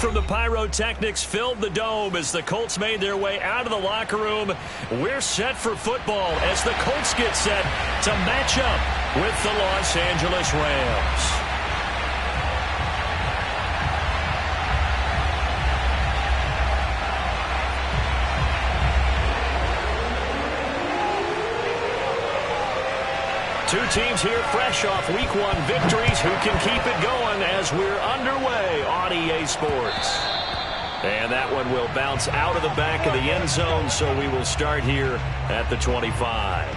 from the Pyrotechnics filled the dome as the Colts made their way out of the locker room. We're set for football as the Colts get set to match up with the Los Angeles Rams. Two teams here fresh off Week 1 victories who can keep it going as we're underway on EA Sports. And that one will bounce out of the back of the end zone, so we will start here at the 25.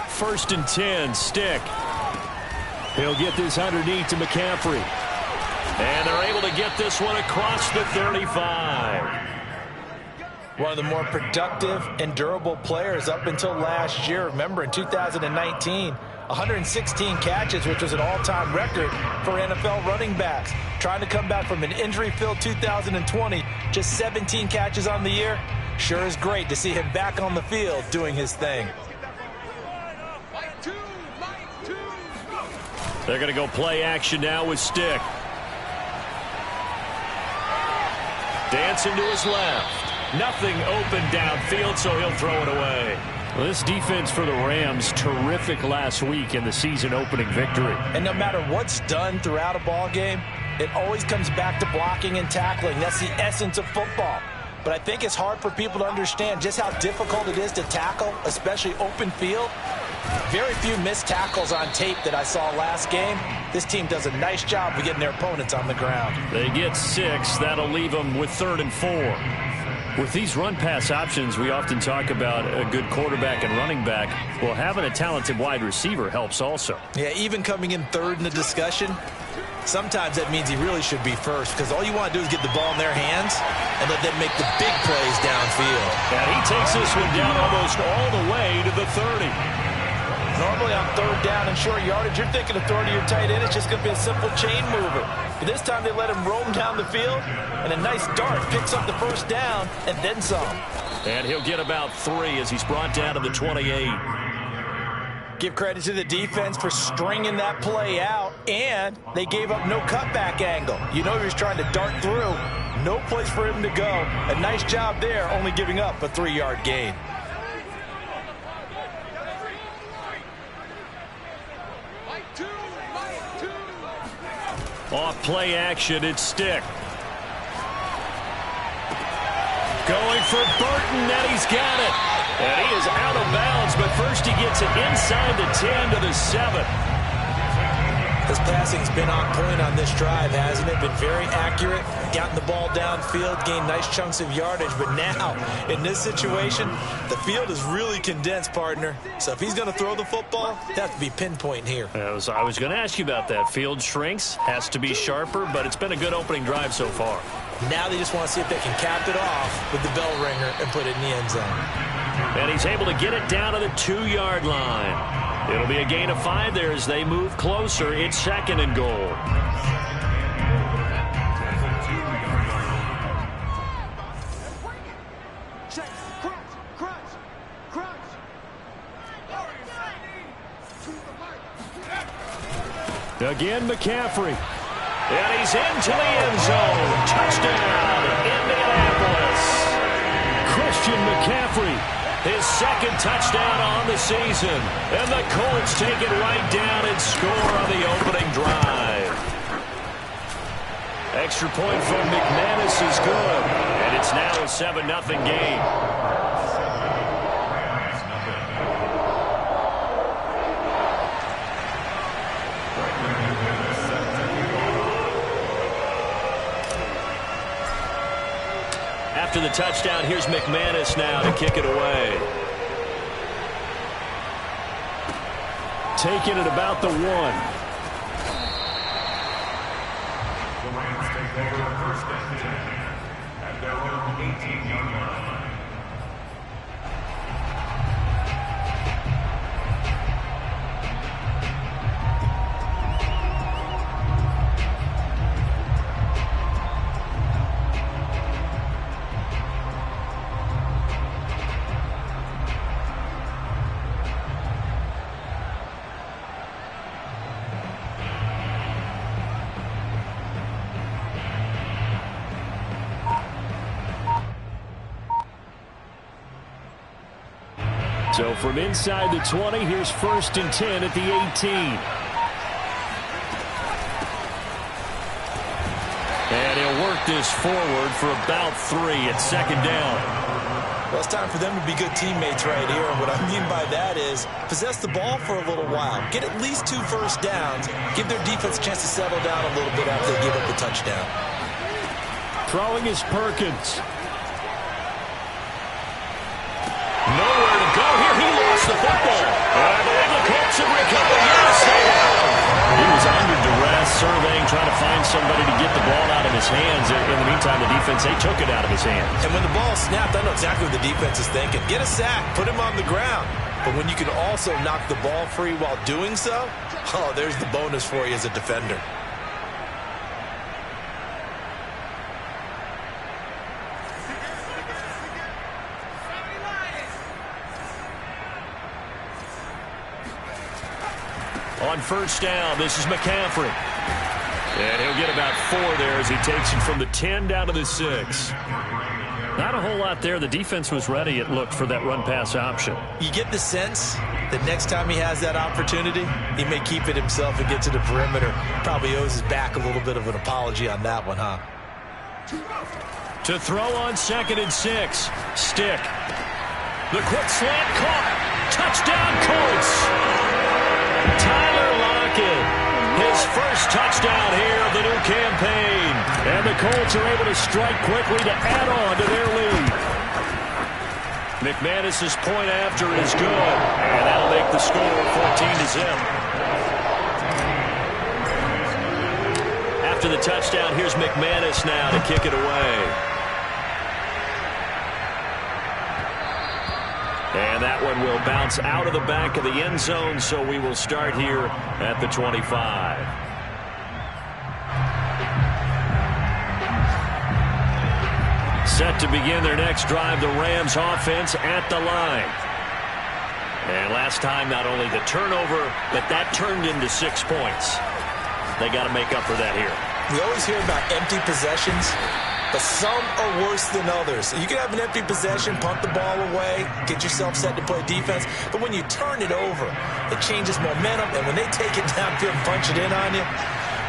First and 10, Stick. He'll get this underneath to McCaffrey. And they're able to get this one across the 35. One of the more productive and durable players up until last year. Remember, in 2019, 116 catches, which was an all-time record for NFL running backs. Trying to come back from an injury-filled 2020, just 17 catches on the year. Sure is great to see him back on the field doing his thing. They're going to go play action now with Stick. Dancing to his left. Nothing open downfield, so he'll throw it away. Well, this defense for the Rams, terrific last week in the season-opening victory. And no matter what's done throughout a ball game, it always comes back to blocking and tackling. That's the essence of football. But I think it's hard for people to understand just how difficult it is to tackle, especially open field. Very few missed tackles on tape that I saw last game. This team does a nice job of getting their opponents on the ground. They get 6. That'll leave them with 3rd and 4. With these run-pass options, we often talk about a good quarterback and running back. Well, having a talented wide receiver helps also. Yeah, even coming in 3rd in the discussion, sometimes that means he really should be first, because all you want to do is get the ball in their hands and let them make the big plays downfield. And he takes this one down almost all the way to the 30. Normally on 3rd down and short yardage, you're thinking of throwing to your tight end. It's just going to be a simple chain mover. But this time they let him roam down the field, and a nice dart picks up the first down and then some. And he'll get about 3 as he's brought down to the 28. Give credit to the defense for stringing that play out, and they gave up no cutback angle. You know he was trying to dart through. No place for him to go. A nice job there, only giving up a 3-yard gain. Off play action, it's Stick. Going for Burton, and he's got it. And he is out of bounds, but first he gets it inside the 10 to the 7. His passing's been on point on this drive, hasn't it? Been very accurate, gotten the ball downfield, gained nice chunks of yardage. But now, in this situation, the field is really condensed, partner. So if he's going to throw the football, it has to be pinpoint here. I was going to ask you about that. Field shrinks, has to be sharper, but it's been a good opening drive so far. Now they just want to see if they can cap it off with the bell ringer and put it in the end zone. And he's able to get it down to the 2-yard line. It'll be a gain of 5 there as they move closer. It's 2nd and goal. Again, McCaffrey. And he's into the end zone. Touchdown, Indianapolis. Christian McCaffrey. His 2nd touchdown on the season. And the Colts take it right down and score on the opening drive. Extra point from McManus is good. And it's now a 7-0 game. After the touchdown, here's McManus now to kick it away. Taking it about the 1. The Rams take over 1st and 10 at their own 18-yard line. So from inside the 20, here's 1st and 10 at the 18. And he'll work this forward for about 3 at 2nd down. Well, it's time for them to be good teammates right here. And what I mean by that is possess the ball for a little while. Get at least 2 first downs. Give their defense a chance to settle down a little bit after they give up the touchdown. Throwing is Perkins. Nowhere to go here. He lost the football. I believe the Colts have recovered. Yes, they have. He was under duress, surveying, trying to find somebody to get the ball out of his hands. In the meantime, the defense, they took it out of his hands. And when the ball snapped, I know exactly what the defense is thinking. Get a sack, put him on the ground. But when you can also knock the ball free while doing so, oh, there's the bonus for you as a defender. On 1st down, this is McCaffrey. And he'll get about 4 there as he takes it from the 10 down to the 6. Not a whole lot there. The defense was ready, it looked, for that run-pass option. You get the sense that next time he has that opportunity, he may keep it himself and get to the perimeter. Probably owes his back a little bit of an apology on that one, huh? To throw on 2nd and 6. Stick. The quick slant caught. Touchdown, Colts. Tyler Lockett, his first touchdown here of the new campaign. And the Colts are able to strike quickly to add on to their lead. McManus's point after is good. And that'll make the score 14-0. After the touchdown, here's McManus now to kick it away. And that one will bounce out of the back of the end zone, so we will start here at the 25. Set to begin their next drive, the Rams offense at the line. And last time, not only the turnover, but that turned into 6 points. They got to make up for that here. We always hear about empty possessions, but some are worse than others. You can have an empty possession, punt the ball away, get yourself set to play defense, but when you turn it over, it changes momentum, and when they take it downfield and punch it in on you,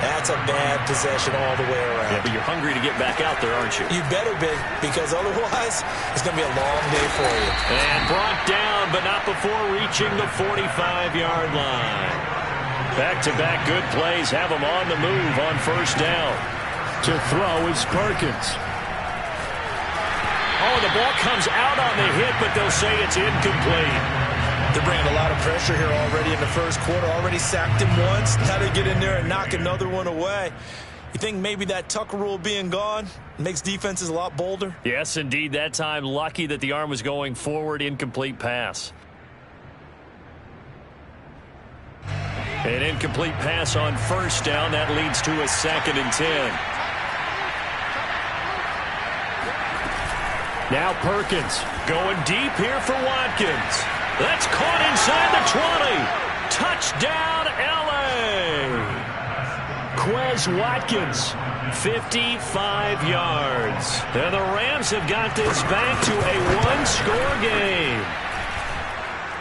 that's a bad possession all the way around. Yeah, but you're hungry to get back out there, aren't you? You better be, because otherwise, it's going to be a long day for you. And brought down, but not before reaching the 45-yard line. Back-to-back good plays have them on the move on 1st down. To throw is Perkins. Oh, the ball comes out on the hit, but they'll say it's incomplete. They're bringing a lot of pressure here already in the first quarter. Already sacked him once. Now they get in there and knock another one away. You think maybe that Tucker rule being gone makes defenses a lot bolder? Yes, indeed. That time, lucky that the arm was going forward. Incomplete pass. An incomplete pass on 1st down. That leads to a 2nd and 10. Now Perkins going deep here for Watkins. That's caught inside the 20. Touchdown, L.A. Quez Watkins, 55 yards. And the Rams have got this back to a 1-score game.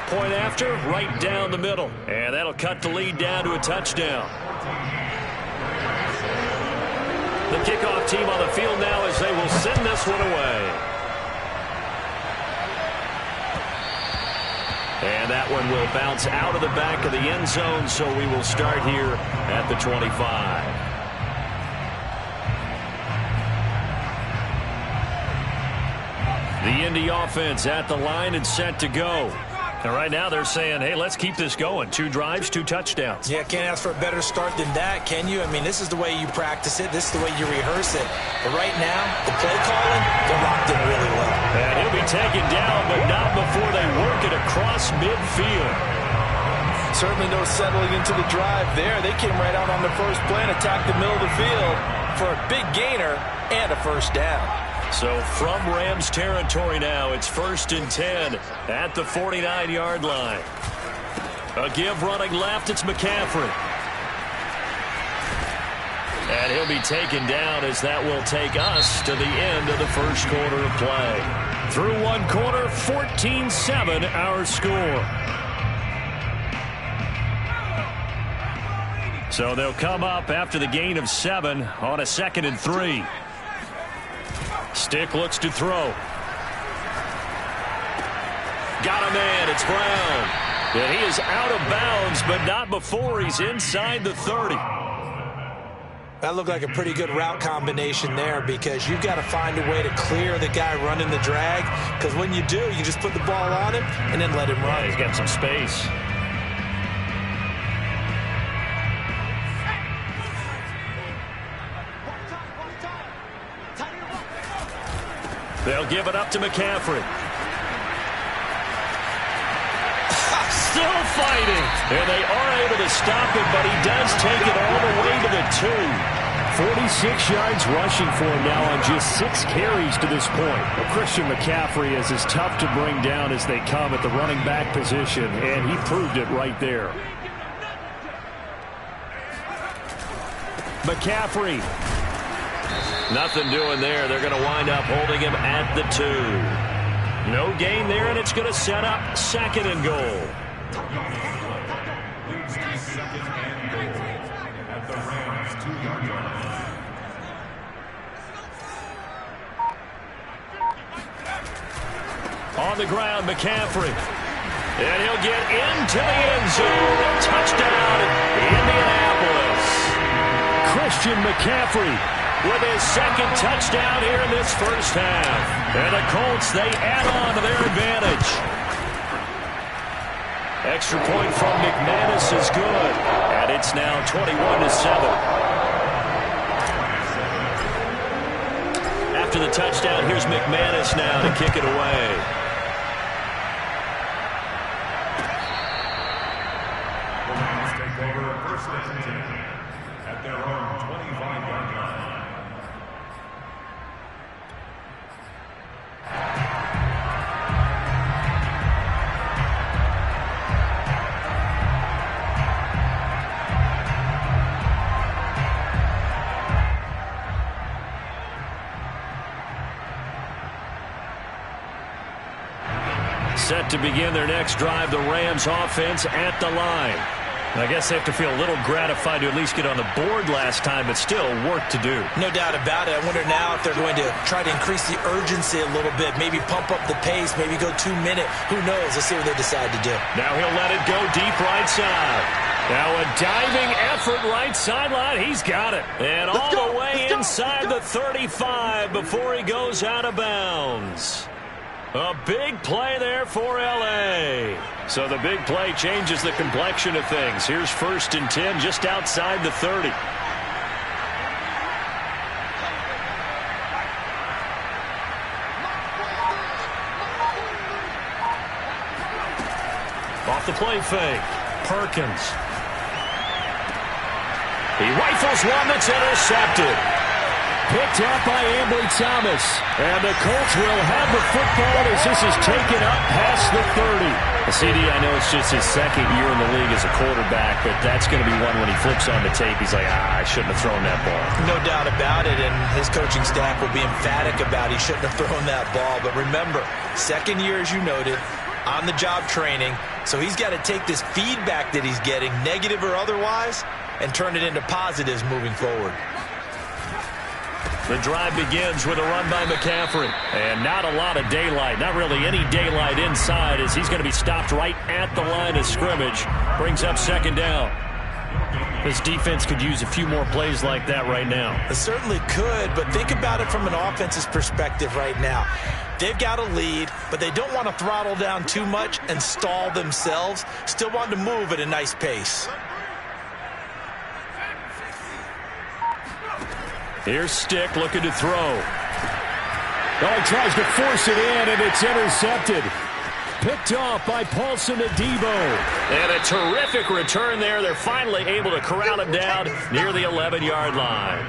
Point after, right down the middle. And that'll cut the lead down to a touchdown. The kickoff team on the field now as they will send this one away. And that one will bounce out of the back of the end zone, so we will start here at the 25. The Indy offense at the line and set to go. And right now they're saying, hey, let's keep this going. 2 drives, 2 touchdowns. Yeah, can't ask for a better start than that, can you? I mean, this is the way you practice it. This is the way you rehearse it. But right now, the play calling, they're locked in really well. And he'll be taken down, but not before they work it across midfield. Certainly no settling into the drive there. They came right out on the first play and attacked the middle of the field for a big gainer and a 1st down. So from Rams territory now, it's 1st and 10 at the 49-yard line. A give running left, it's McCaffrey. And he'll be taken down as that will take us to the end of the first quarter of play. Through one quarter, 14-7 our score. So they'll come up after the gain of 7 on a 2nd and 3. Stick looks to throw. Got a man. It's Brown. And he is out of bounds, but not before he's inside the 30. That looked like a pretty good route combination there, because you've got to find a way to clear the guy running the drag, because when you do, you just put the ball on him and then let him run. Yeah, he's got some space. They'll give it up to McCaffrey. Still fighting. And they are able to stop it, but he does take it all the way to the 2. 46 yards rushing for him now on just 6 carries to this point. Well, Christian McCaffrey is as tough to bring down as they come at the running back position, and he proved it right there. McCaffrey. Nothing doing there. They're going to wind up holding him at the 2. No gain there, and it's going to set up 2nd and goal. Leads to 2nd and goal at the Rams' 2-yard line. On the ground, McCaffrey. And he'll get into the end zone. Touchdown, Indianapolis. Christian McCaffrey with his 2nd touchdown here in this first half. And the Colts, they add on to their advantage. Extra point from McManus is good. And it's now 21-7. After the touchdown, here's McManus now to kick it away. The Rams take over 1st and 10 at their own 25-yard line. Set to begin their next drive, the Rams offense at the line. I guess they have to feel a little gratified to at least get on the board last time, but still work to do. No doubt about it. I wonder now if they're going to try to increase the urgency a little bit, maybe pump up the pace, maybe go 2-minute. Who knows? Let's see what they decide to do. Now he'll let it go deep right side. Now a diving effort right sideline. He's got it. And all the way inside the 35 before he goes out of bounds. A big play there for L.A. So the big play changes the complexion of things. Here's 1st and 10 just outside the 30. Off the play fake. Perkins. He rifles one that's intercepted. Picked up by MB4. And the Colts will have the football as this is taken up past the 30. CD, I know it's just his 2nd year in the league as a quarterback, but that's going to be one when he flips on the tape. He's like, I shouldn't have thrown that ball. No doubt about it, and his coaching staff will be emphatic about he shouldn't have thrown that ball. But remember, 2nd year, as you noted, on-the-job training. So he's got to take this feedback that he's getting, negative or otherwise, and turn it into positives moving forward. The drive begins with a run by McCaffrey. And not a lot of daylight. Not really any daylight inside as he's going to be stopped right at the line of scrimmage. Brings up 2nd down. This defense could use a few more plays like that right now. It certainly could, but think about it from an offense's perspective right now. They've got a lead, but they don't want to throttle down too much and stall themselves. Still want to move at a nice pace. Here's Stick looking to throw. Oh, he tries to force it in, and it's intercepted. Picked off by Paulson Adebo. And a terrific return there. They're finally able to corral him down near the 11-yard line.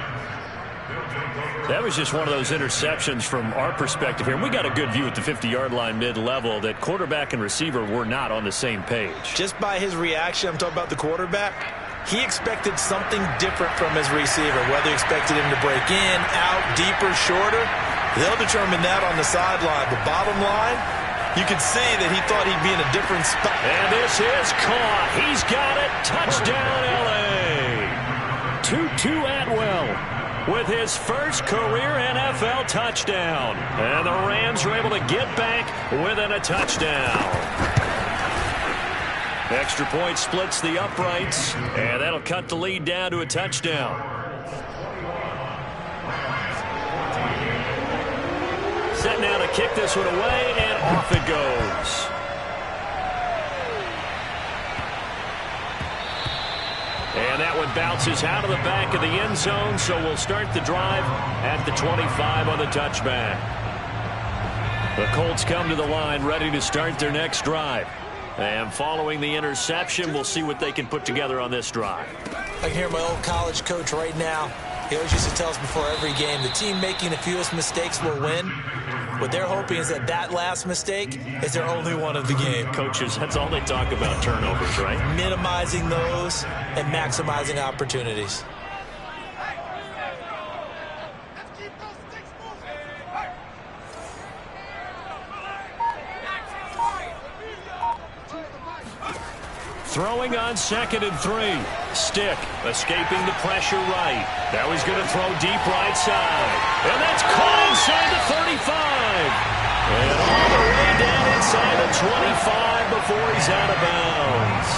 That was just one of those interceptions from our perspective here. And we got a good view at the 50-yard line mid-level that quarterback and receiver were not on the same page. Just by his reaction, I'm talking about the quarterback, he expected something different from his receiver, whether he expected him to break in, out, deeper, shorter. They'll determine that on the sideline. The bottom line, you can see that he thought he'd be in a different spot. And this is caught. He's got it. Touchdown, L.A. Tutu Atwell with his first career NFL touchdown. And the Rams are able to get back within a touchdown. Extra point splits the uprights, and that'll cut the lead down to a touchdown. Set now to kick this one away, and off it goes. And that one bounces out of the back of the end zone, so we'll start the drive at the 25 on the touchback. The Colts come to the line ready to start their next drive. And following the interception, we'll see what they can put together on this drive. I can hear my old college coach right now. He always used to tell us before every game, the team making the fewest mistakes will win. What they're hoping is that that last mistake is their only one of the game. Coaches, that's all they talk about, turnovers, right? Minimizing those and maximizing opportunities. Throwing on 2nd and 3. Stick escaping the pressure right. Now he's going to throw deep right side. And that's caught inside the 35. And all the way down inside the 25 before he's out of bounds.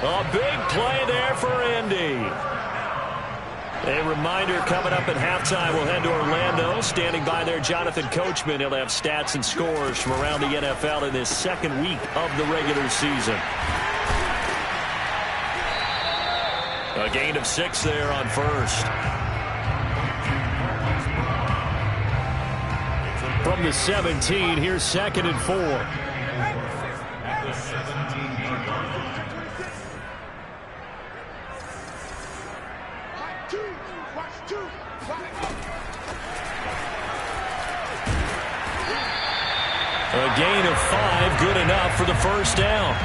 A big play there for Indy. A reminder coming up at halftime, we'll head to Orlando. Standing by there, Jonathan Coachman. He'll have stats and scores from around the NFL in this second week of the regular season. A gain of 6 there on first. From the 17, here's 2nd and 4. At the 17-yard line. A gain of 5, good enough for the first down.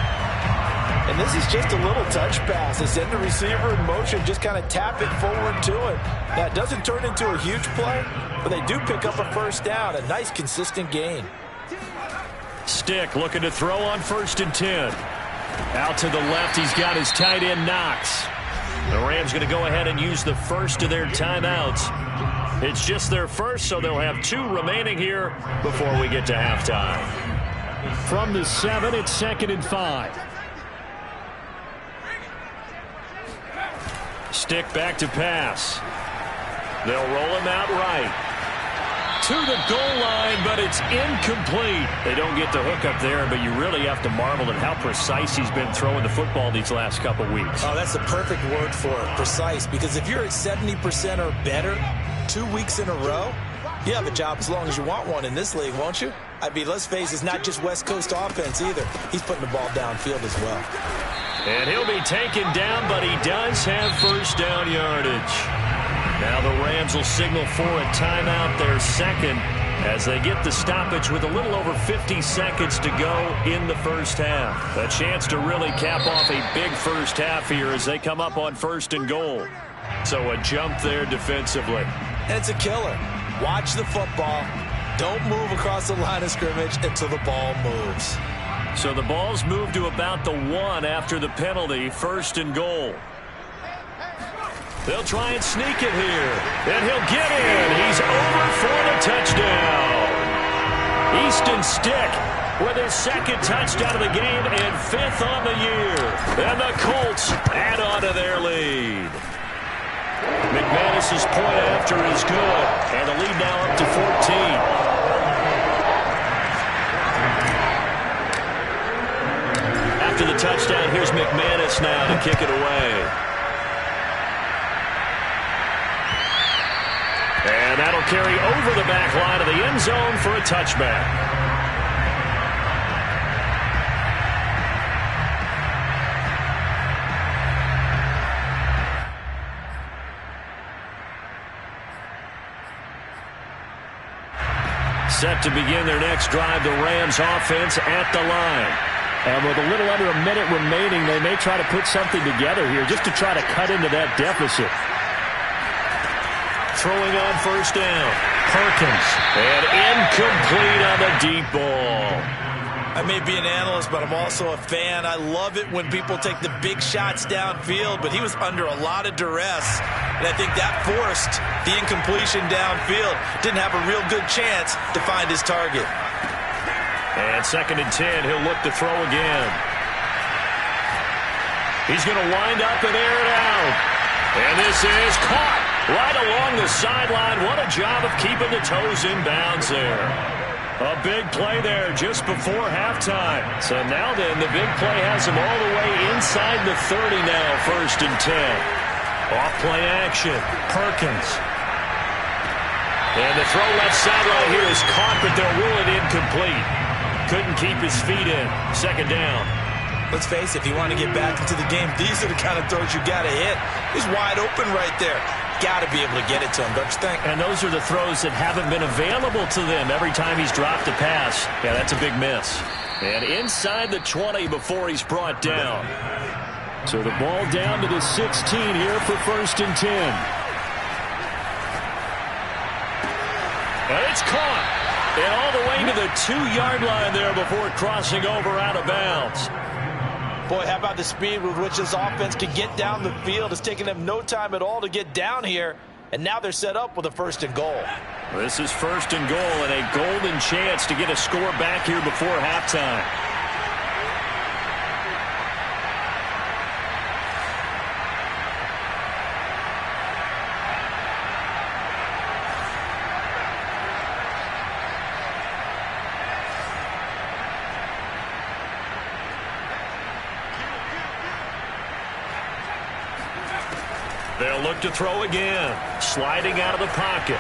And this is just a little touch pass. They send the receiver in motion, just kind of tap it forward to it. Now, it doesn't turn into a huge play, but they do pick up a first down. A nice, consistent gain. Stick looking to throw on 1st and 10. Out to the left, he's got his tight end, Knox. The Rams going to go ahead and use the first of their timeouts. It's just their first, so they'll have 2 remaining here before we get to halftime. From the 7, it's 2nd and 5. Stick back to pass. They'll roll him out right. To the goal line, but it's incomplete. They don't get the hook up there, but you really have to marvel at how precise he's been throwing the football these last couple weeks. Oh, that's the perfect word for it, precise, because if you're at 70% or better 2 weeks in a row, you have a job as long as you want one in this league, won't you? I mean, let's face it, it's not just West Coast offense either. He's putting the ball downfield as well. And he'll be taken down, but he does have first down yardage. Now the Rams will signal for a timeout, their second, as they get the stoppage with a little over 50 seconds to go in the first half. A chance to really cap off a big first half here as they come up on 1st and goal. So a jump there defensively. And it's a killer. Watch the football. Don't move across the line of scrimmage until the ball moves. So the ball's moved to about the 1 after the penalty, 1st and goal. They'll try and sneak it here. And he'll get in. He's over for the touchdown. Easton Stick with his 2nd touchdown of the game and 5th on the year. And the Colts add on to their lead. McManus's point after is good. And the lead now up to 14. After the touchdown, here's McManus now to kick it away. And that'll carry over the back line of the end zone for a touchback. Set to begin their next drive, the Rams offense at the line. And with a little under a minute remaining, they may try to put something together here just to try to cut into that deficit. throwing on first down. Perkins. And incomplete on the deep ball. I may be an analyst, but I'm also a fan. I love it when people take the big shots downfield, but he was under a lot of duress, and I think that forced the incompletion downfield. Didn't have a real good chance to find his target. And 2nd and 10, he'll look to throw again. He's going to wind up and air it out. And this is caught right along the sideline. What a job of keeping the toes in bounds there. A big play there just before halftime. So now then, the big play has him all the way inside the 30 now, 1st and 10. Off-play action. Perkins. And the throw left sideline here is caught, but they'll rule it incomplete. Couldn't keep his feet in. 2nd down. Let's face it, if you want to get back into the game, these are the kind of throws you got to hit. He's wide open right there. Got to be able to get it to him, don't you think? And those are the throws that haven't been available to them every time he's dropped a pass. Yeah, that's a big miss. And inside the 20 before he's brought down. So the ball down to the 16 here for 1st and 10. And it's caught. And all the way to the 2-yard line there before crossing over out of bounds. Boy, how about the speed with which this offense can get down the field? It's taken them no time at all to get down here, and now they're set up with a 1st and goal. This is 1st and goal and a golden chance to get a score back here before halftime. They'll look to throw again. Sliding out of the pocket.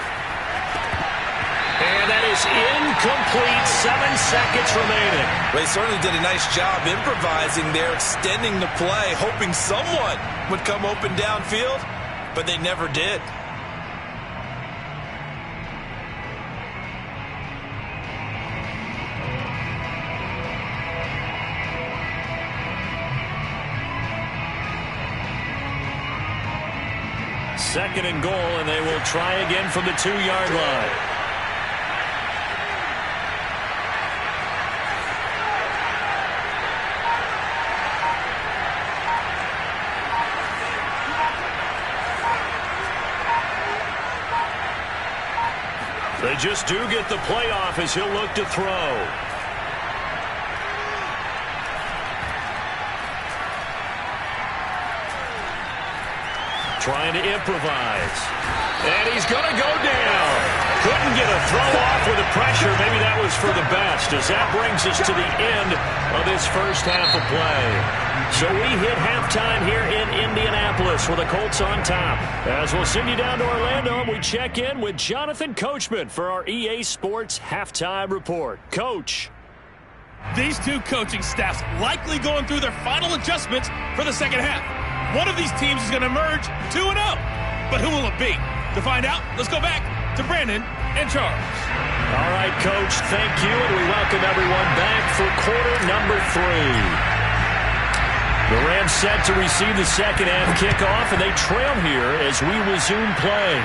And that is incomplete. 7 seconds remaining. They certainly did a nice job improvising there, extending the play, hoping someone would come open downfield, but they never did. Second and goal, and they will try again from the 2-yard line. They just do get the playoff as he'll look to throw. Trying to improvise. And he's going to go down. Couldn't get a throw off with the pressure. Maybe that was for the best, as that brings us to the end of this first half of play. So we hit halftime here in Indianapolis with the Colts on top. As we'll send you down to Orlando, and we check in with Jonathan Coachman for our EA Sports Halftime Report. Coach. These two coaching staffs likely going through their final adjustments for the second half. One of these teams is going to emerge 2-0. But who will it be? To find out, let's go back to Brandon and Charles. All right, Coach, thank you, and we welcome everyone back for quarter number 3. The Rams set to receive the second half kickoff, and they trail here as we resume play.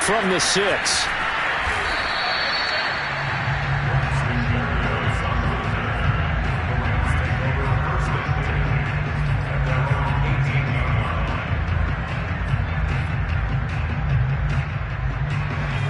From the 6.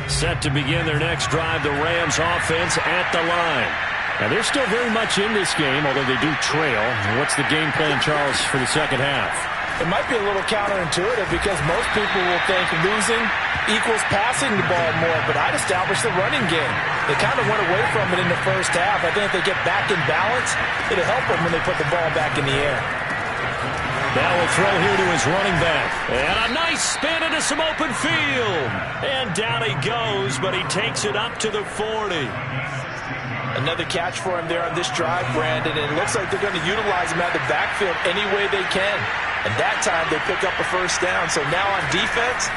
Set to begin their next drive, the Rams offense at the line. Now, they're still very much in this game, although they do trail. What's the game plan, Charles, for the second half? It might be a little counterintuitive because most people will think losing equals passing the ball more, but I'd establish the running game. They kind of went away from it in the first half. I think if they get back in balance, it'll help them when they put the ball back in the air. Now will throw here to his running back. And a nice spin into some open field. And down he goes, but he takes it up to the 40. Another catch for him there on this drive, Brandon. And it looks like they're going to utilize him out of the backfield any way they can. And that time they pick up a first down. So now on defense,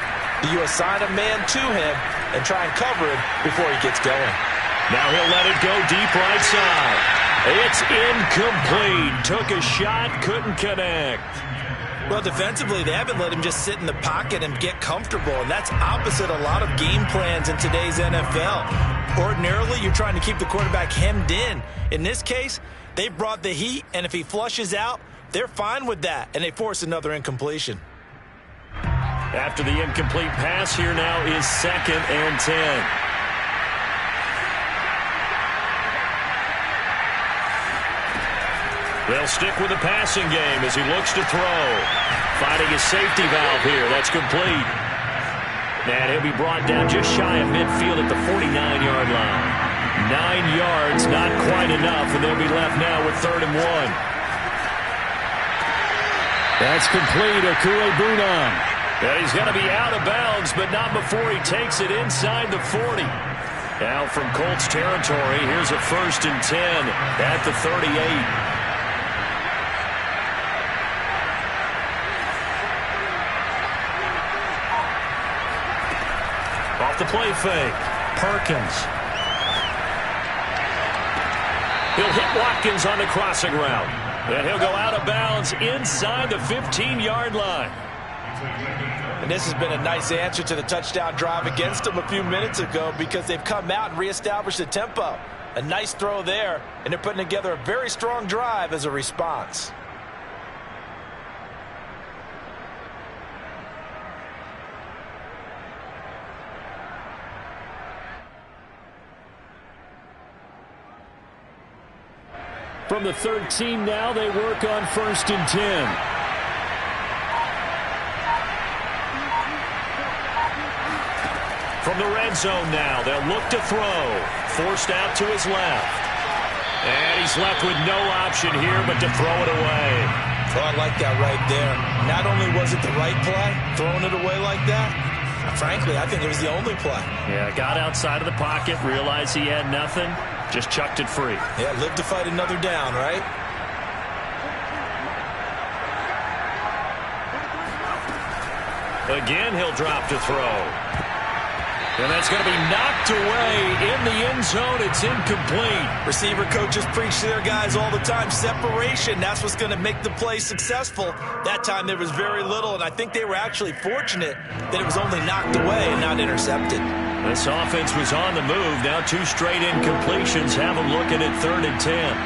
you assign a man to him and try and cover him before he gets going. Now he'll let it go deep right side. It's incomplete. Took a shot, couldn't connect. Well, defensively, they haven't let him just sit in the pocket and get comfortable, and that's opposite a lot of game plans in today's NFL. Ordinarily, you're trying to keep the quarterback hemmed in. In this case, they brought the heat, and if he flushes out, they're fine with that, and they force another incompletion. After the incomplete pass, here now is 2nd and 10. They'll stick with the passing game as he looks to throw. Finding his safety valve here. That's complete. And he'll be brought down just shy of midfield at the 49-yard line. 9 yards, not quite enough, and they'll be left now with 3rd and 1. That's complete. Okuegbunam. And he's going to be out of bounds, but not before he takes it inside the 40. Now from Colts territory, here's a 1st and 10 at the 38. Off the play fake, Perkins. He'll hit Watkins on the crossing route. And he'll go out of bounds inside the 15-yard line. And this has been a nice answer to the touchdown drive against them a few minutes ago because they've come out and reestablished the tempo. A nice throw there, and they're putting together a very strong drive as a response. From the 13 now, they work on 1st and 10. From the red zone now, they'll look to throw. Forced out to his left. And he's left with no option here but to throw it away. Oh, I like that right there. Not only was it the right play, throwing it away like that, frankly, I think it was the only play. Yeah, got outside of the pocket, realized he had nothing, just chucked it free. Yeah, live to fight another down, right? Again, he'll drop to throw. And that's going to be knocked away in the end zone. It's incomplete. Receiver coaches preach to their guys all the time. Separation, that's what's going to make the play successful. That time there was very little, and I think they were actually fortunate that it was only knocked away and not intercepted. This offense was on the move. Now 2 straight incompletions have them looking at 3rd and 10.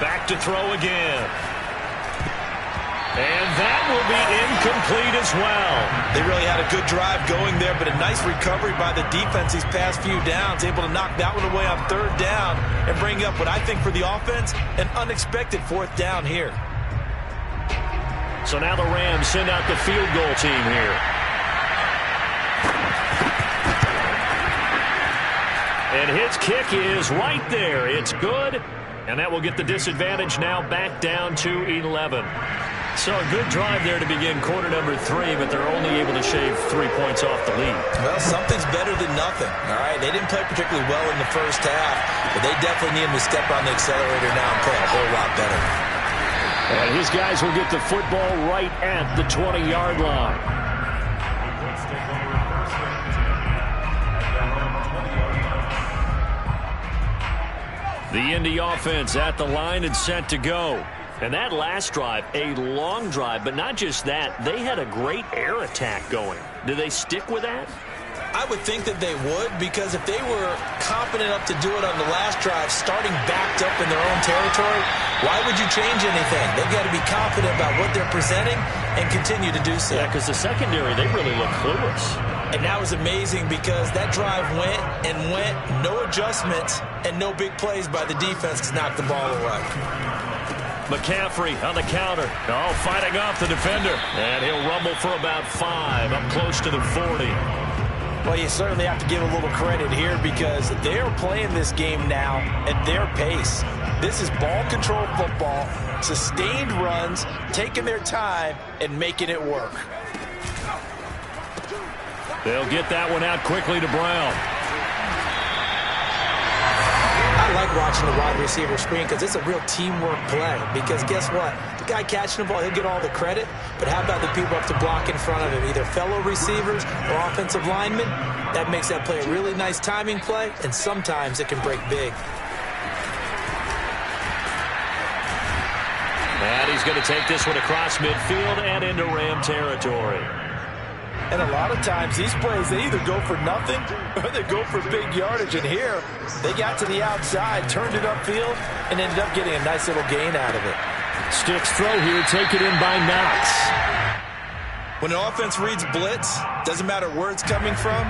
Back to throw again. And that will be incomplete as well. They really had a good drive going there, but a nice recovery by the defense these past few downs, able to knock that one away on 3rd down and bring up what I think for the offense, an unexpected 4th down here. So now the Rams send out the field goal team here. And his kick is right there. It's good. And that will get the disadvantage now back down to 11. So a good drive there to begin quarter number 3, but they're only able to shave 3 points off the lead. Well, something's better than nothing, all right? They didn't play particularly well in the first half, but they definitely need him to step on the accelerator now and play a whole lot better. And his guys will get the football right at the 20-yard line. The Indy offense at the line and set to go. And that last drive, a long drive, but not just that. They had a great air attack going. Do they stick with that? I would think that they would, because if they were confident enough to do it on the last drive, starting backed up in their own territory, why would you change anything? They've got to be confident about what they're presenting and continue to do so. Yeah, because the secondary, they really look clueless. And that was amazing because that drive went and went, no adjustments, and no big plays by the defense to knock the ball away. McCaffrey on the counter. Oh, fighting off the defender. And he'll rumble for about 5, up close to the 40. Well, you certainly have to give a little credit here because they're playing this game now at their pace. This is ball control football, sustained runs, taking their time and making it work. They'll get that one out quickly to Brown. I like watching the wide receiver screen because it's a real teamwork play. Because guess what? The guy catching the ball, he'll get all the credit. But how about the people up to block in front of him, either fellow receivers or offensive linemen? That makes that play a really nice timing play, and sometimes it can break big. And he's going to take this one across midfield and into Ram territory. And a lot of times these plays, they either go for nothing or they go for big yardage. And here, they got to the outside, turned it upfield, and ended up getting a nice little gain out of it. Sticks throw here, taken in by Knox. When an offense reads blitz, doesn't matter where it's coming from,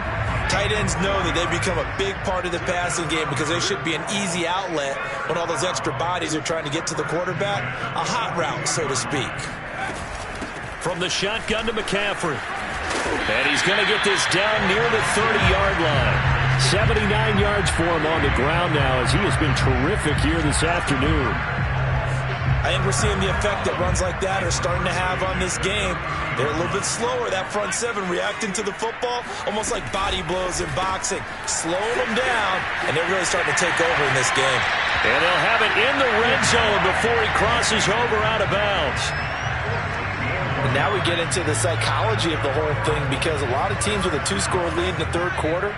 tight ends know that they become a big part of the passing game because they should be an easy outlet when all those extra bodies are trying to get to the quarterback. A hot route, so to speak. From the shotgun to McCaffrey. And he's going to get this down near the 30-yard line. 79 yards for him on the ground now as he has been terrific here this afternoon. I think we're seeing the effect that runs like that are starting to have on this game. They're a little bit slower, that front seven, reacting to the football, almost like body blows in boxing, slowing them down, and they're really starting to take over in this game. And they'll have it in the red zone before he crosses over out of bounds. And now we get into the psychology of the whole thing because a lot of teams with a 2-score lead in the third quarter,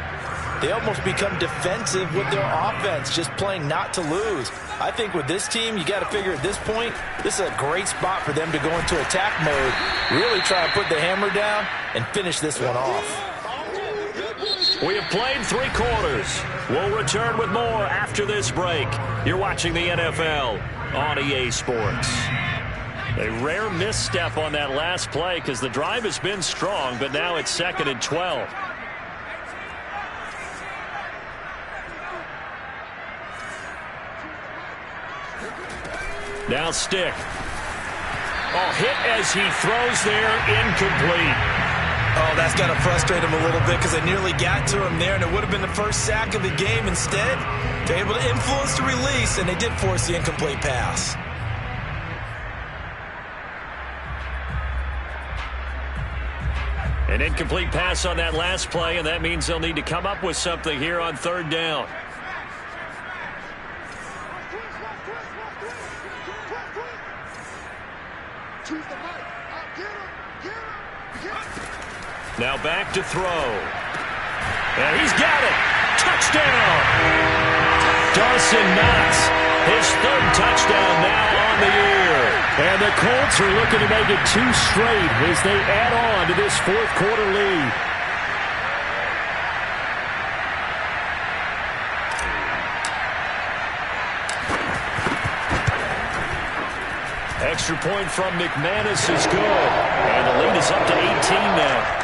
they almost become defensive with their offense, just playing not to lose. I think with this team, you got to figure at this point, this is a great spot for them to go into attack mode, really try to put the hammer down and finish this one off. We have played 3 quarters. We'll return with more after this break. You're watching the NFL on EA Sports. A rare misstep on that last play because the drive has been strong, but now it's 2nd and 12. Now Stick. Oh, hit as he throws there, incomplete. Oh, that's got to frustrate him a little bit because they nearly got to him there, and it would have been the first sack of the game. Instead, they're able to influence the release, and they did force the incomplete pass. An incomplete pass on that last play, and that means they'll need to come up with something here on 3rd down. Now back to throw. And he's got it. Touchdown. Dawson Knox, his 3rd touchdown now on the year. And the Colts are looking to make it 2 straight as they add on to this 4th quarter lead. Extra point from McManus is good. And the lead is up to 18 now.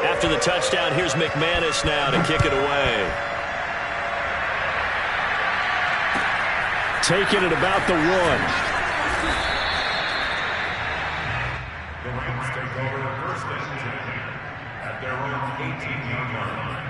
After the touchdown, here's McManus now to kick it away. Taking it about the 1. The Rams take over 1st and 10 at their own 18-yard line.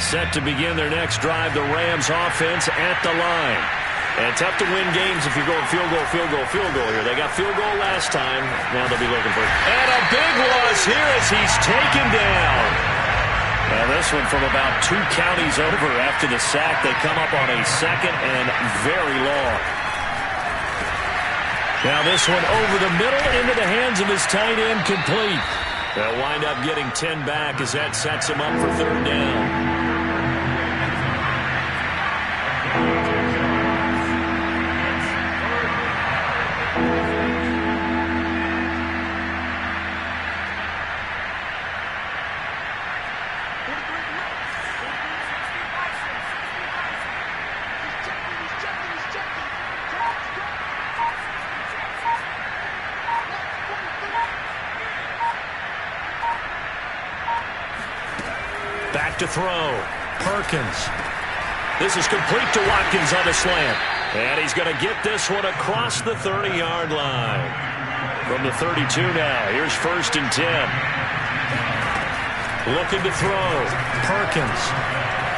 Set to begin their next drive, the Rams offense at the line. And tough to win games if you're going field goal here. They got field goal last time. Now they'll be looking for it. And a big loss here as he's taken down. Now this one from about 2 counties over after the sack. They come up on a 2nd and very long. Now this one over the middle into the hands of his tight end, complete. They'll wind up getting 10 back as that sets him up for 3rd down. to throw. Perkins. This is complete to Watkins on the slant. And he's going to get this one across the 30-yard line. From the 32 now, here's 1st and 10. Looking to throw. Perkins.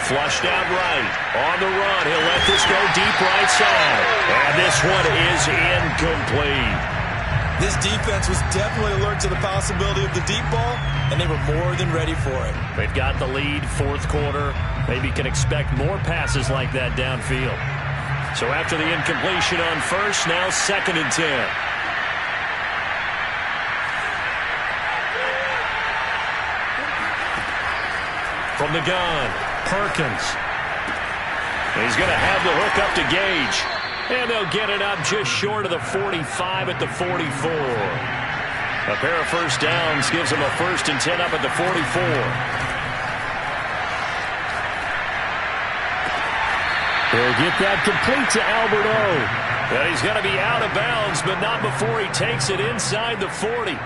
Flushed out right. On the run. He'll let this go deep right side. And this one is incomplete. This defense was definitely alert to the possibility of the deep ball, and they were more than ready for it. They've got the lead, 4th quarter. Maybe can expect more passes like that downfield. So after the incompletion on 1st, now 2nd and 10. From the gun, Perkins. He's going to have the hook up to Gage. And they'll get it up just short of the 45 at the 44. A pair of first downs gives them a 1st and 10 up at the 44. He'll get that complete to Albert O. But he's going to be out of bounds, but not before he takes it inside the 40.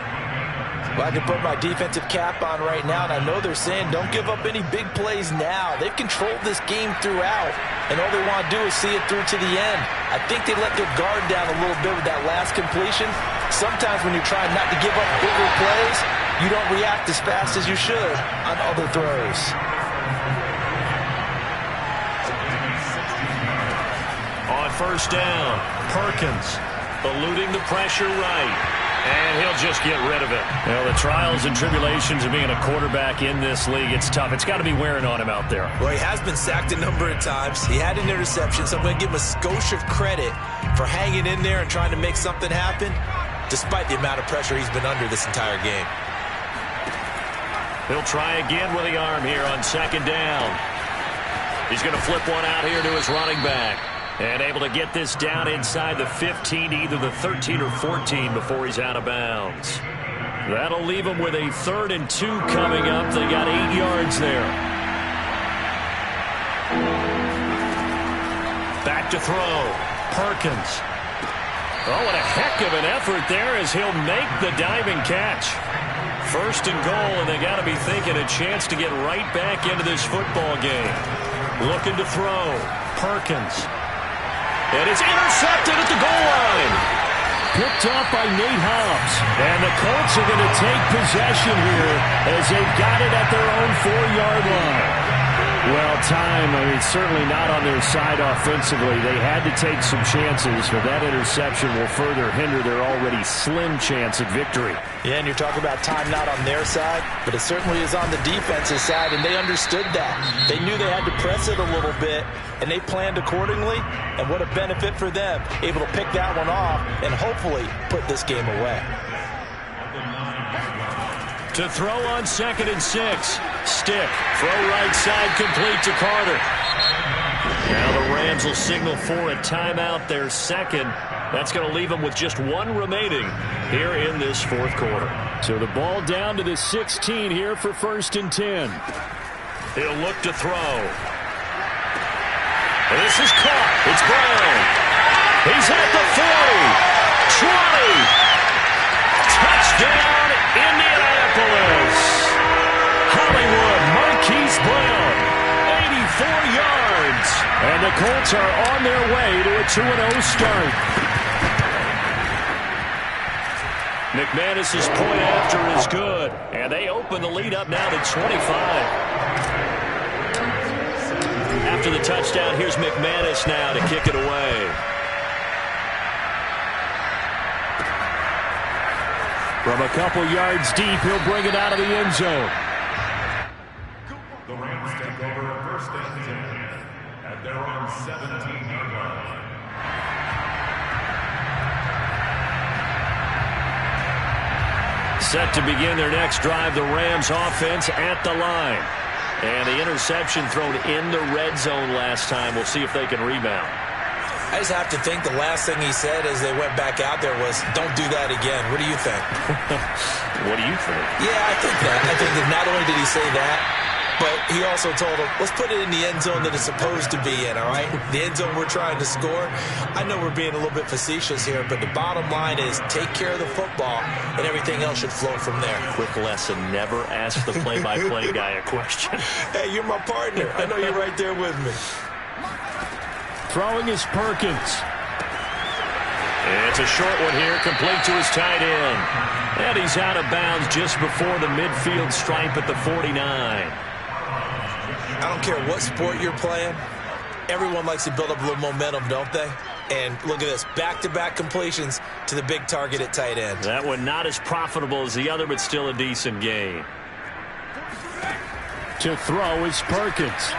Well, I can put my defensive cap on right now, and I know they're saying don't give up any big plays now. They've controlled this game throughout, and all they want to do is see it through to the end. I think they let their guard down a little bit with that last completion. Sometimes when you're trying not to give up bigger plays, you don't react as fast as you should on other throws. On 1st down, Perkins eluding the pressure right. And he'll just get rid of it. Well, the trials and tribulations of being a quarterback in this league, it's tough. It's got to be wearing on him out there. Well, he has been sacked a number of times. He had an interception, so I'm going to give him a skosh of credit for hanging in there and trying to make something happen, despite the amount of pressure he's been under this entire game. He'll try again with the arm here on 2nd down. He's going to flip one out here to his running back. And able to get this down inside the 15, either the 13 or 14 before he's out of bounds. That'll leave him with a 3rd and 2 coming up. They got 8 yards there. Back to throw. Perkins. Oh, what a heck of an effort there as he'll make the diving catch. 1st and goal, and they got to be thinking a chance to get right back into this football game. Looking to throw. Perkins. And it's intercepted at the goal line. Picked off by Nate Hobbs. And the Colts are going to take possession here as they've got it at their own 4-yard line. Well, time, certainly not on their side offensively. They had to take some chances, but that interception will further hinder their already slim chance at victory. Yeah, and you're talking about time not on their side, but it certainly is on the defensive side, and they understood that. They knew they had to press it a little bit, and they planned accordingly, and what a benefit for them, able to pick that one off and hopefully put this game away. To throw on 2nd and 6. Stick. Throw right side complete to Carter. Now the Rams will signal for a timeout, their 2nd. That's going to leave them with just 1 remaining here in this 4th quarter. So the ball down to the 16 here for 1st and 10. He'll look to throw. And this is caught. It's Brown. He's at the 40. 20. Touchdown, Indianapolis. Hollywood, Marquise Brown, 84 yards. And the Colts are on their way to a 2-0 start. McManus's point after is good. And they open the lead up now to 25. After the touchdown, here's McManus now to kick it away. From a couple yards deep, he'll bring it out of the end zone. The Rams take over 1st and 10 at their own 17-yard line. Set to begin their next drive, the Rams offense at the line. And the interception thrown in the red zone last time. We'll see if they can rebound. I just have to think the last thing he said as they went back out there was, don't do that again. What do you think? What do you think? Yeah, I think that. I think that not only did he say that, But he also told him, let's put it in the end zone that it's supposed to be in, all right? The end zone we're trying to score. I know we're being a little bit facetious here, but the bottom line is take care of the football, and everything else should flow from there. Quick lesson, never ask the play-by-play guy a question. Hey, you're my partner. I know you're right there with me. Throwing is Perkins. It's a short one here, complete to his tight end. And he's out of bounds just before the midfield stripe at the 49. I don't care what sport you're playing. Everyone likes to build up a little momentum, don't they? And look at this, back-to-back completions to the big target at tight end. That one not as profitable as the other, but still a decent gain. To throw is Perkins.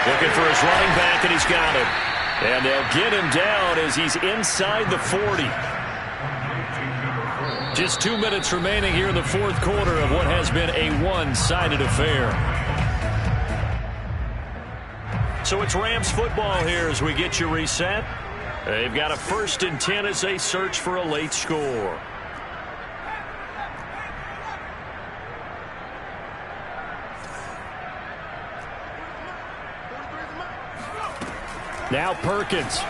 Looking for his running back, and he's got him. And they'll get him down as he's inside the 40. Just 2 minutes remaining here in the fourth quarter of what has been a one-sided affair. So it's Rams football here as we get you reset. They've got a 1st and 10 as they search for a late score. Now Perkins.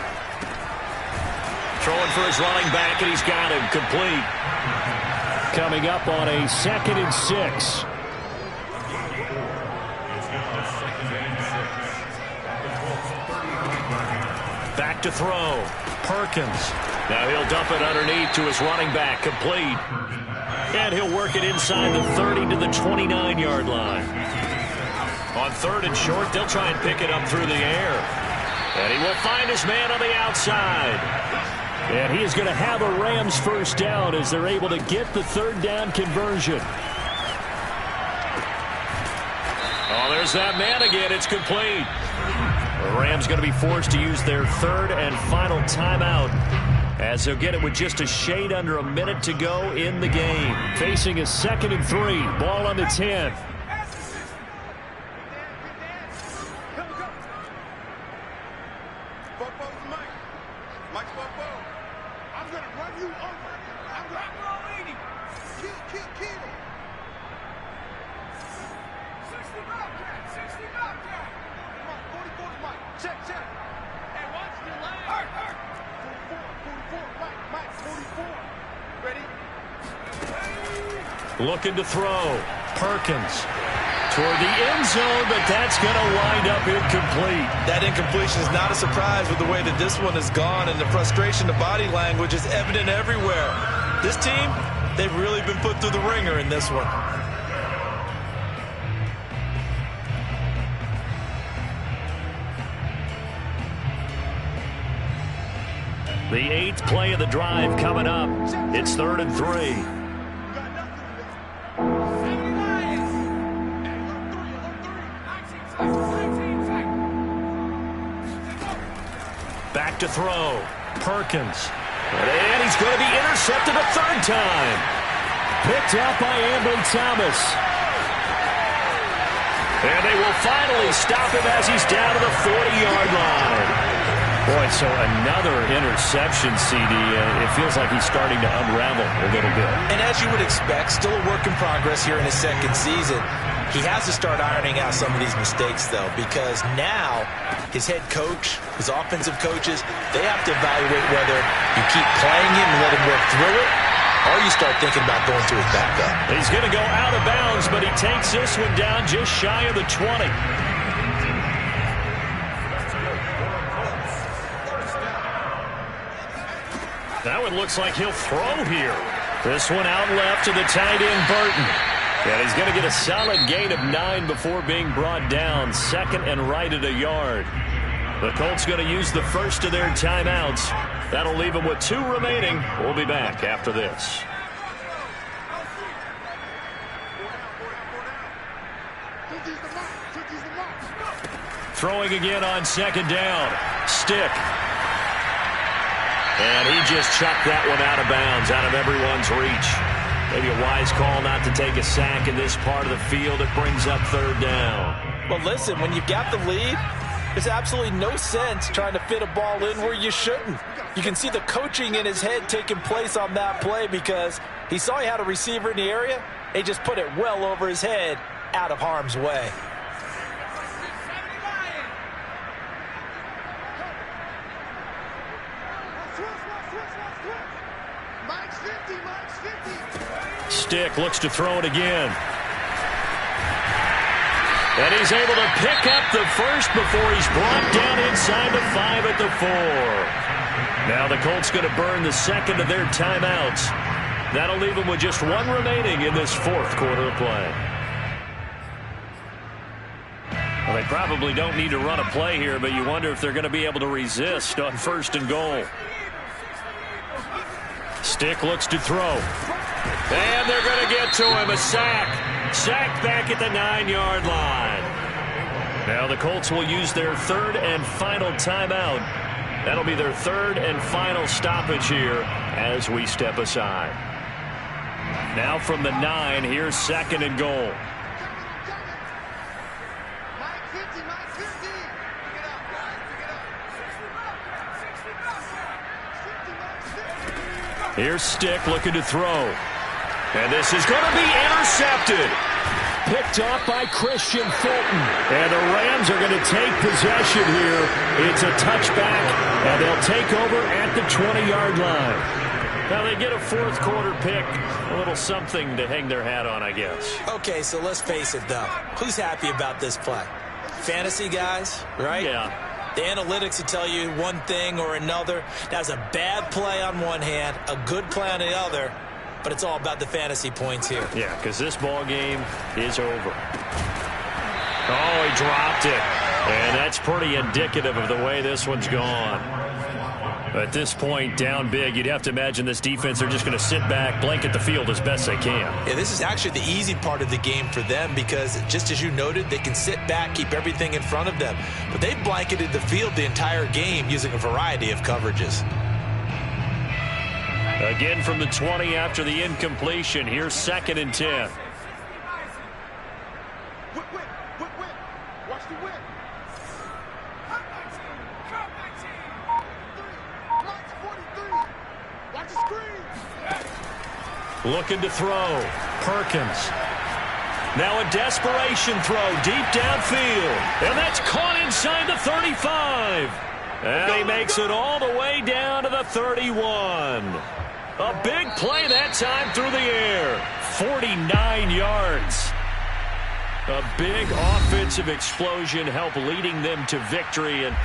Throwing for his running back, and he's got him complete. Coming up on a 2nd and 6. Back to throw. Perkins. Now he'll dump it underneath to his running back, complete. And he'll work it inside the 30 to the 29-yard line. On 3rd and short, they'll try and pick it up through the air. And he will find his man on the outside. And he is going to have a Rams first down as they're able to get the 3rd down conversion. Oh, there's that man again. It's complete. The Rams going to be forced to use their 3rd and final timeout as they'll get it with just a shade under a minute to go in the game. Facing a 2nd and 3. Ball on the 10. Looking to throw. Perkins toward the end zone, but that's going to wind up incomplete. That incompletion is not a surprise with the way that this one has gone, and the frustration, the body language is evident everywhere. This team, they've really been put through the ringer in this one. The 8th play of the drive coming up. It's 3rd and 3. Back to throw. Perkins. And he's going to be intercepted a 3rd time. Picked up by MB4. And they will finally stop him as he's down to the 40-yard line. Boy, so another interception, CD. It feels like he's starting to unravel a little bit. And as you would expect, still a work in progress here in his 2nd season. He has to start ironing out some of these mistakes, though, because now his head coach, his offensive coaches, they have to evaluate whether you keep playing him and let him work through it, or you start thinking about going to his backup. He's going to go out of bounds, but he takes this one down just shy of the 20. That one looks like he'll throw here. This one out left to the tight end, Burton. And he's going to get a solid gain of 9 before being brought down. 2nd and right at a yard. The Colts going to use the first of their timeouts. That'll leave them with 2 remaining. We'll be back after this. Throwing again on 2nd down. Stick. And he just chucked that one out of bounds, out of everyone's reach. Maybe a wise call not to take a sack in this part of the field. It brings up 3rd down. Well, listen, when you've got the lead, there's absolutely no sense trying to fit a ball in where you shouldn't. You can see the coaching in his head taking place on that play because he saw he had a receiver in the area. They just put it well over his head, out of harm's way. Stick looks to throw it again. And he's able to pick up the first before he's brought down inside the 5 at the 4. Now the Colts going to burn the second of their timeouts. That'll leave them with just one remaining in this fourth quarter of play. Well, they probably don't need to run a play here, but you wonder if they're going to be able to resist on 1st and goal. Stick looks to throw. And they're going to get to him. A sack. Sacked back at the 9-yard line. Now the Colts will use their 3rd and final timeout. That'll be their 3rd and final stoppage here as we step aside. Now from the 9, here's 2nd and goal. Here's Stick looking to throw. And this is going to be intercepted. Picked off by Christian Fulton. And the Rams are going to take possession here. It's a touchback, and they'll take over at the 20-yard line. Now they get a fourth quarter pick. A little something to hang their hat on, I guess. Okay, so let's face it, though. Who's happy about this play? Fantasy guys, right? Yeah. The analytics will tell you one thing or another. That was a bad play on one hand, a good play on the other. But it's all about the fantasy points here. Yeah, because this ball game is over. Oh, he dropped it. And that's pretty indicative of the way this one's gone. At this point, down big, you'd have to imagine this defense are just going to sit back, blanket the field as best they can. Yeah, this is actually the easy part of the game for them because, just as you noted, they can sit back, keep everything in front of them. But they blanketed the field the entire game using a variety of coverages. Again from the 20 after the incompletion. Here's 2nd and 10. Watch the whip. Watch the screen. Looking to throw. Perkins. Now a desperation throw deep downfield. And that's caught inside the 35. And he makes it all the way down to the 31. A big play that time through the air. 49 yards. A big offensive explosion helped leading them to victory. And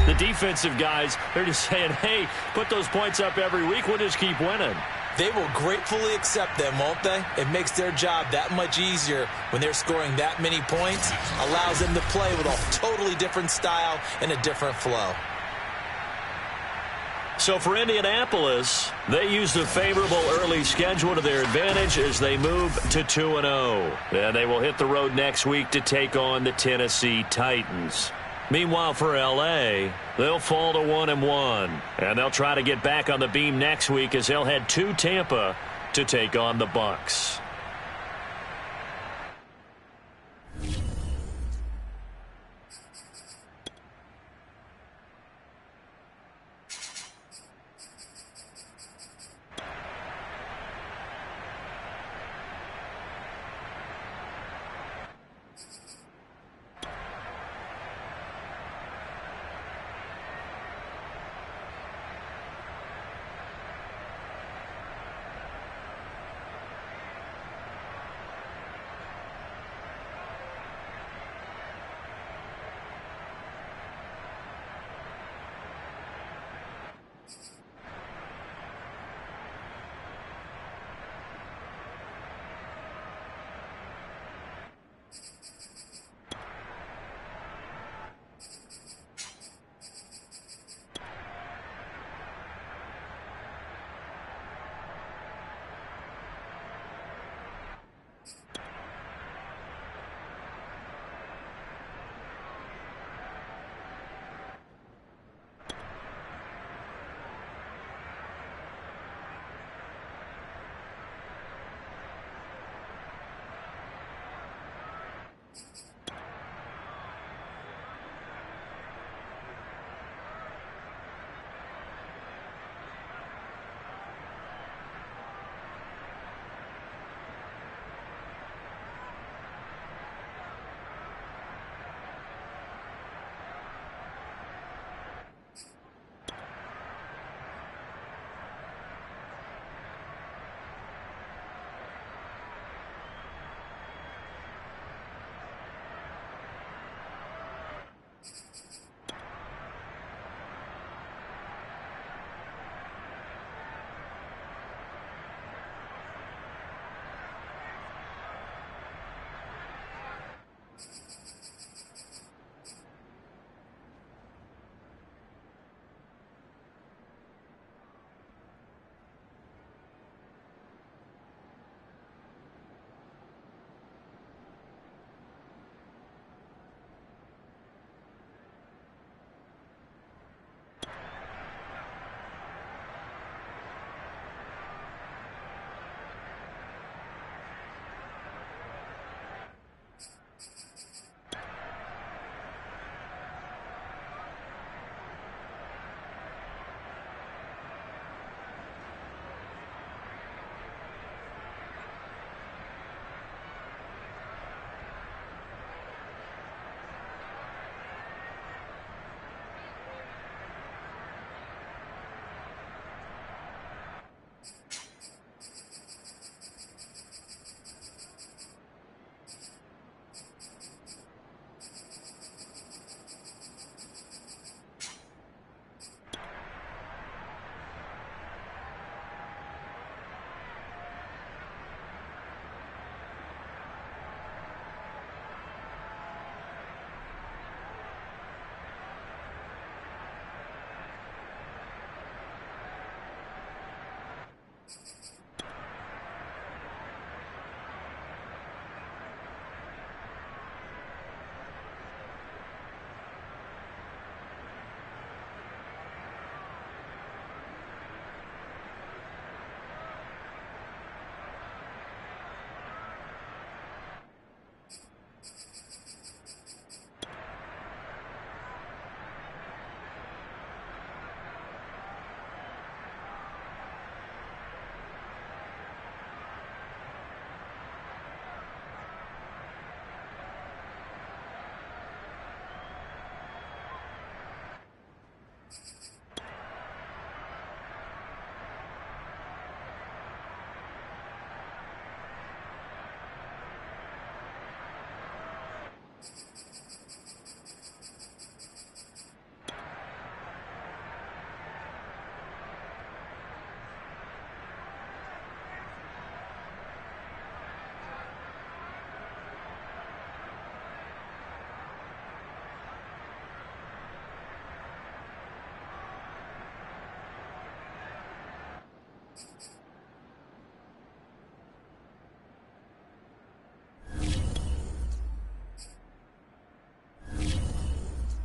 the defensive guys, they're just saying, hey, put those points up every week. We'll just keep winning. They will gratefully accept them, won't they? It makes their job that much easier when they're scoring that many points. Allows them to play with a totally different style and a different flow. So for Indianapolis, they used a favorable early schedule to their advantage as they move to 2-0. And they will hit the road next week to take on the Tennessee Titans. Meanwhile, for L.A., they'll fall to 1-1. And they'll try to get back on the beam next week as they'll head to Tampa to take on the Bucs.